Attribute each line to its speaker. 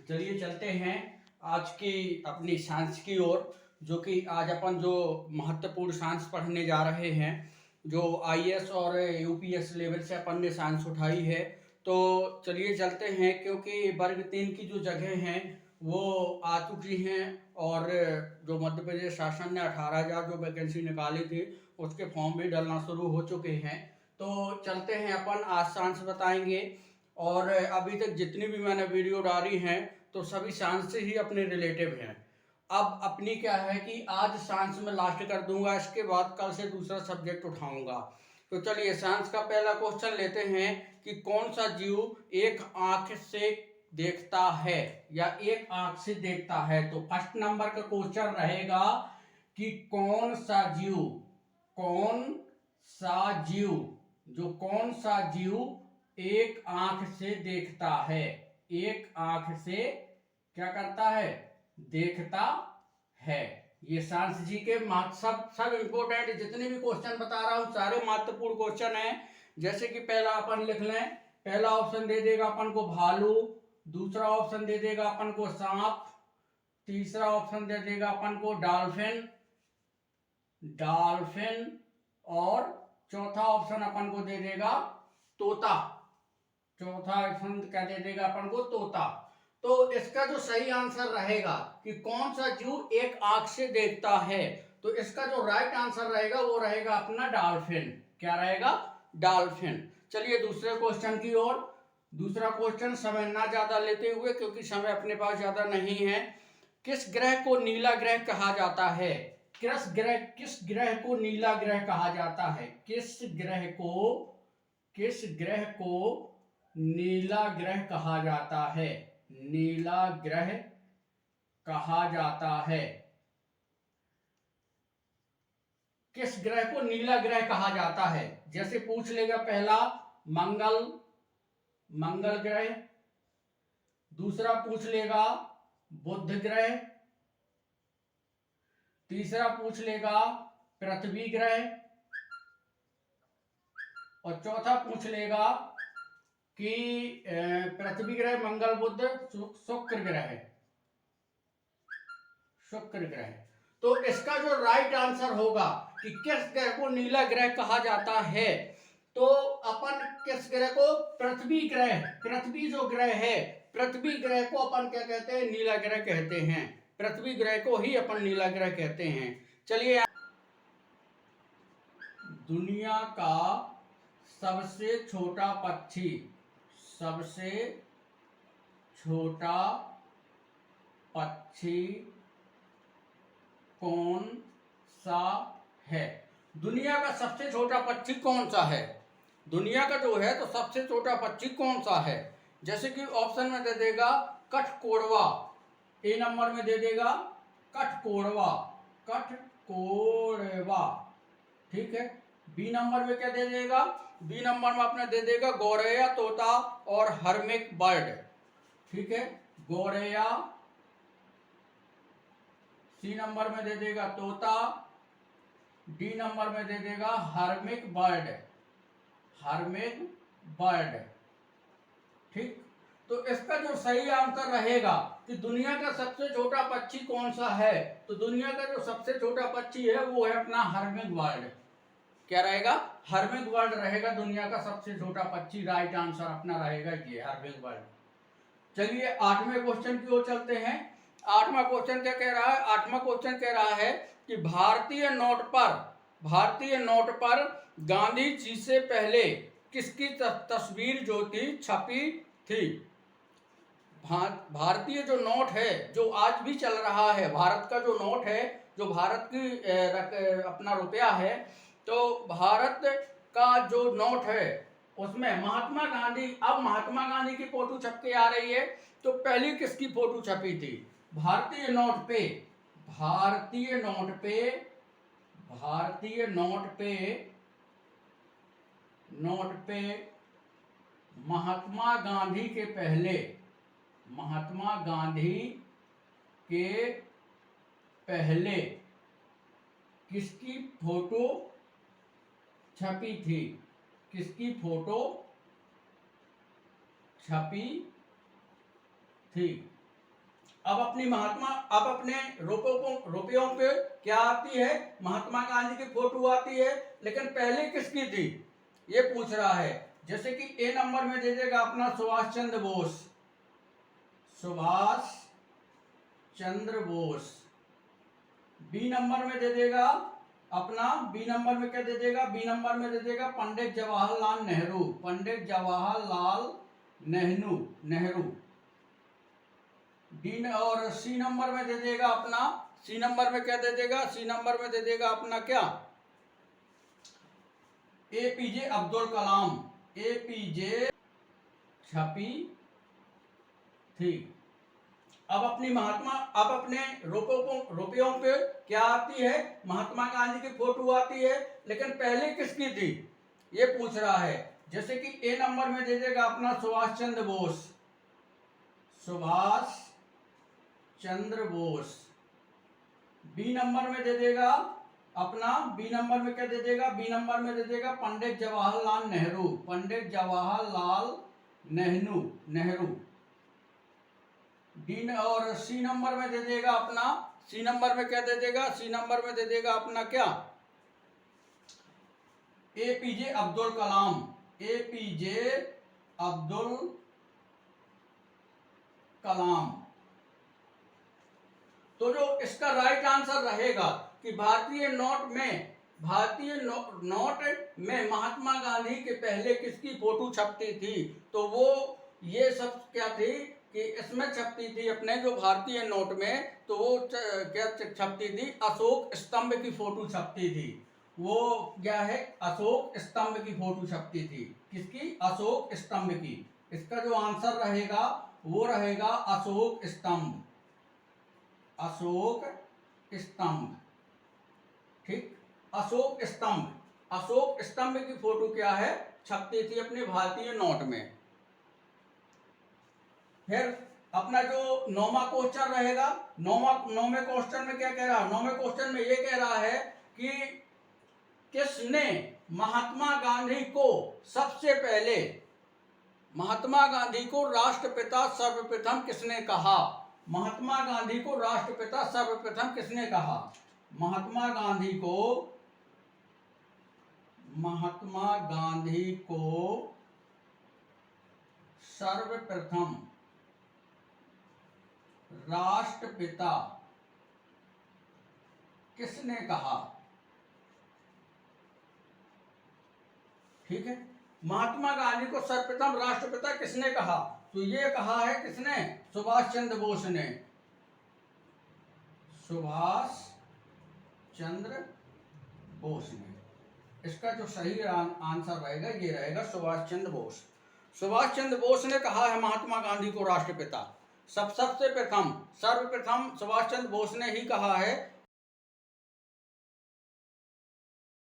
Speaker 1: चलिए चलते हैं आज की अपनी साइंस की ओर। जो कि आज अपन जो महत्वपूर्ण साइंस पढ़ने जा रहे हैं, जो आईएएस और यूपीएस लेवल से अपन ने साइंस उठाई है। तो चलिए चलते हैं, क्योंकि वर्ग 3 की जो जगह हैं वो आ चुकी हैं। और जो मध्य प्रदेश शासन ने 18,000 जो वैकेंसी निकाली थी, उसके फॉर्म भी डलना शुरू हो चुके हैं। तो चलते हैं, अपन आज साइंस बताएंगे। और अभी तक जितनी भी मैंने वीडियो डाली हैं तो सभी साइंस से ही अपने रिलेटिव हैं। अब अपनी क्या है कि आज साइंस में लास्ट कर दूंगा, इसके बाद कल से दूसरा सब्जेक्ट उठाऊंगा। तो चलिए साइंस का पहला क्वेश्चन लेते हैं कि कौन सा जीव एक आंख से देखता है या एक आंख से देखता है। तो फर्स्ट नंबर का क्वेश्चन रहेगा कि कौन सा जीव कौन सा जीव एक आंख से देखता है, एक आंख से क्या करता है, देखता है। ये साइंस जी के सब इंपोर्टेंट जितने भी क्वेश्चन बता रहा हूं सारे महत्वपूर्ण क्वेश्चन हैं। जैसे कि पहला अपन लिख लें, पहला ऑप्शन दे देगा अपन को भालू, दूसरा ऑप्शन दे देगा अपन को सांप, तीसरा ऑप्शन दे देगा अपन को डॉल्फिन और चौथा ऑप्शन अपन को दे देगा तोता। चौथा ऑप्शन क्या दे देगा अपन को, तोता। तो इसका जो सही आंसर रहेगा कि कौन सा जीव एक आंख से देखता है, तो इसका जो राइट आंसर रहेगा वो रहेगा अपना डॉल्फिन। क्या रहेगा, डॉल्फिन। चलिए दूसरे क्वेश्चन की ओर। दूसरा क्वेश्चन समय ना ज्यादा लेते हुए, क्योंकि समय अपने पास ज्यादा नहीं है। किस ग्रह को नीला ग्रह कहा जाता है? किस ग्रह को नीला ग्रह कहा जाता है? किस ग्रह को नीला ग्रह कहा जाता है? नीला ग्रह कहा जाता है। किस ग्रह को नीला ग्रह कहा जाता है? जैसे पूछ लेगा, पहला मंगल ग्रह, दूसरा पूछ लेगा बुध ग्रह, तीसरा पूछ लेगा पृथ्वी ग्रह, और चौथा पूछ लेगा कि पृथ्वी ग्रह, मंगल, बुध, शुक्र ग्रह। तो इसका जो राइट आंसर होगा कि किस ग्रह को नीला ग्रह कहा जाता है, तो अपन किस ग्रह को, पृथ्वी जो ग्रह है, पृथ्वी ग्रह को अपन क्या कहते हैं, नीला ग्रह कहते हैं। पृथ्वी ग्रह को ही अपन नीला ग्रह कहते हैं। चलिए, दुनिया का सबसे छोटा पक्षी कौन सा है? दुनिया का सबसे छोटा पक्षी कौन सा है? दुनिया का जो है तो सबसे छोटा पक्षी कौन सा है? जैसे कि ऑप्शन में दे देगा कठकोड़वा, ए नंबर में दे देगा कठकोड़वा, ठीक है। बी नंबर में क्या दे देगा, बी नंबर में अपने दे देगा गौरैया, तोता और हर्मिक बर्ड, ठीक है। गौरैया, सी नंबर में दे देगा तोता, डी नंबर में दे देगा हर्मिक बर्ड, ठीक। तो इसका जो सही आंसर रहेगा कि दुनिया का सबसे छोटा पक्षी कौन सा है, तो दुनिया का जो सबसे छोटा पक्षी है वो है अपना हर्मिक बर्ड। क्या रहेगा, हर्मिक बर्ड रहेगा दुनिया का सबसे छोटा पक्षी। राइट आंसर अपना रहेगा ये हर्मिक बर्ड। चलिए आठवें क्वेश्चन की ओर चलते हैं। आठवां क्वेश्चन क्या कह रहा है? आठवां क्वेश्चन कह रहा है कि भारतीय नोट पर गांधी जी से पहले किसकी तस्वीर जो थी छपी थी? भारतीय जो नोट है, जो आज भी चल रहा है, भारत का जो नोट है, जो भारत की अपना रुपया है, तो भारत का जो नोट है उसमें महात्मा गांधी, अब महात्मा गांधी की फोटो छप के आ रही है, तो पहली किसकी फोटो छपी थी? भारतीय नोट पे महात्मा गांधी के पहले किसकी फोटो छपी थी? अब अपने रुपयों पे क्या आती है, महात्मा गांधी की फोटो आती है, लेकिन पहले किसकी थी ये पूछ रहा है। जैसे कि ए नंबर में दे देगा अपना सुभाष चंद्र बोस, सुभाष चंद्र बोस। बी नंबर में दे देगा अपना, बी नंबर में क्या दे देगा, बी नंबर में दे देगा पंडित जवाहरलाल नेहरू, पंडित जवाहरलाल नेहरू। डी और सी नंबर में दे देगा अपना, सी नंबर में क्या दे देगा, सी नंबर में दे देगा अपना क्या, एपीजे अब्दुल कलाम, एपीजे छपी थी। अब अपने रुपयों पे क्या आती है, महात्मा गांधी की फोटो आती है, लेकिन पहले किसकी थी ये पूछ रहा है। जैसे कि ए नंबर में दे देगा अपना सुभाष चंद्र बोस, सुभाष चंद्र बोस। बी नंबर में दे देगा अपना, बी नंबर में क्या दे देगा, बी नंबर में दे देगा पंडित जवाहरलाल नेहरू, पंडित जवाहरलाल नेहरू। डी और सी नंबर में दे देगा अपना, सी नंबर में क्या दे देगा, सी नंबर में दे देगा अपना क्या, एपीजे अब्दुल कलाम, एपीजे अब्दुल कलाम। तो जो इसका राइट आंसर रहेगा कि भारतीय नोट में महात्मा गांधी के पहले किसकी फोटो छपती थी, तो वो ये सब क्या थी कि इसमें छपती थी अपने जो भारतीय नोट में, तो वो क्या छपती थी, अशोक स्तंभ की फोटो छपती थी। वो क्या है, अशोक स्तंभ की फोटो छपती थी। किसकी, अशोक स्तंभ की। इसका जो आंसर रहेगा वो रहेगा अशोक स्तंभ, अशोक स्तंभ। ठीक, अशोक स्तंभ की फोटो क्या है, छपती थी अपने भारतीय नोट में। फिर अपना जो 9वां क्वेश्चन रहेगा, 9वें क्वेश्चन में क्या कह रहा है, 9वें क्वेश्चन में ये कह रहा है कि किसने महात्मा गांधी को सबसे पहले, महात्मा गांधी को राष्ट्रपिता सर्वप्रथम किसने कहा, महात्मा गांधी को राष्ट्रपिता सर्वप्रथम किसने कहा, महात्मा गांधी को सर्वप्रथम राष्ट्रपिता किसने कहा। ठीक है, महात्मा गांधी को सर्वप्रथम राष्ट्रपिता किसने कहा, तो ये कहा है किसने, सुभाष चंद्र बोस ने, सुभाष चंद्र बोस ने। इसका जो सही आंसर रहेगा ये रहेगा सुभाष चंद्र बोस। सुभाष चंद्र बोस ने कहा है महात्मा गांधी को राष्ट्रपिता। सर्वप्रथम सुभाष चंद्र बोस ने ही कहा है